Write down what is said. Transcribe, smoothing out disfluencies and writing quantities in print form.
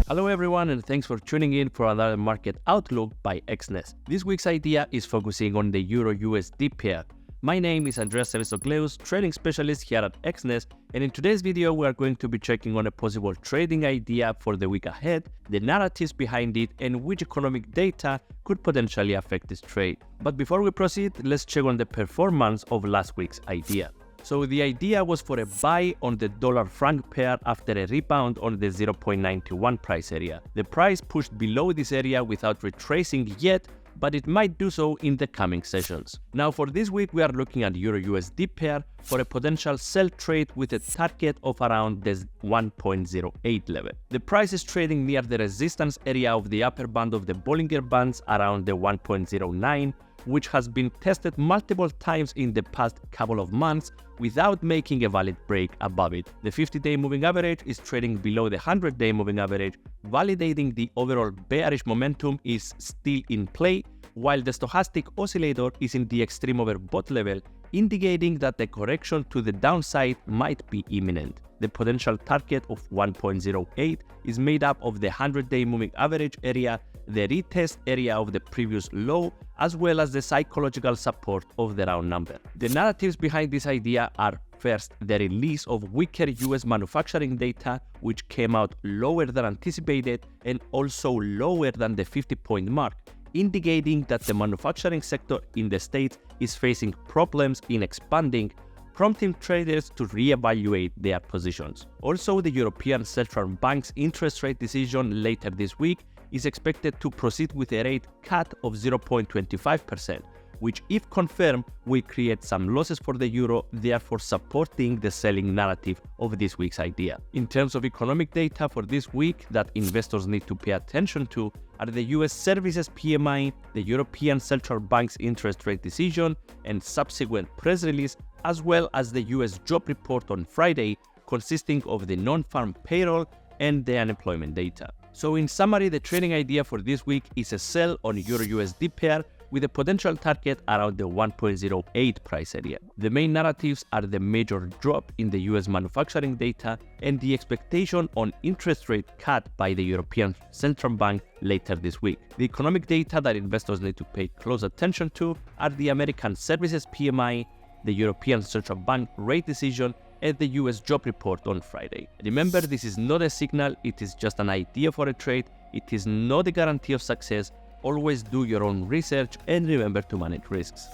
Hello everyone, and thanks for tuning in for another market outlook by Exness. This week's idea is focusing on the EURUSD pair. My name is Andreas Semistogleus, trading specialist here at Exness, and in today's video we are going to be checking on a possible trading idea for the week ahead, the narratives behind it, and which economic data could potentially affect this trade. But before we proceed, let's check on the performance of last week's idea. So the idea was for a buy on the dollar-franc pair after a rebound on the 0.91 price area. The price pushed below this area without retracing yet, but it might do so in the coming sessions. Now for this week we are looking at EURUSD pair for a potential sell trade with a target of around the 1.08 level. The price is trading near the resistance area of the upper band of the Bollinger Bands around the 1.09, which has been tested multiple times in the past couple of months without making a valid break above it. The 50-day moving average is trading below the 100-day moving average, validating the overall bearish momentum is still in play, while the stochastic oscillator is in the extreme overbought level, indicating that the correction to the downside might be imminent. The potential target of 1.08 is made up of the 100-day moving average area, the retest area of the previous low, as well as the psychological support of the round number. The narratives behind this idea are first, the release of weaker US manufacturing data, which came out lower than anticipated and also lower than the 50-point mark, indicating that the manufacturing sector in the States is facing problems in expanding, prompting traders to reevaluate their positions. Also, the European Central Bank's interest rate decision later this week is expected to proceed with a rate cut of 0.25%, which if confirmed will create some losses for the euro, therefore supporting the selling narrative of this week's idea. In terms of economic data for this week that investors need to pay attention to are the US Services PMI, the European Central Bank's interest rate decision and subsequent press release, as well as the US job report on Friday, consisting of the Non Farm Payroll and the unemployment data. So in summary, the trading idea for this week is a sell on EURUSD pair with a potential target around the 1.08 price area. The main narratives are the major drop in the US manufacturing data and the expectation on interest rate cut by the European Central Bank later this week. The economic data that investors need to pay close attention to are the American Services PMI, the European Central Bank rate decision, and the US job report on Friday. Remember, this is not a signal, it is just an idea for a trade, it is not a guarantee of success. Always do your own research and remember to manage risks.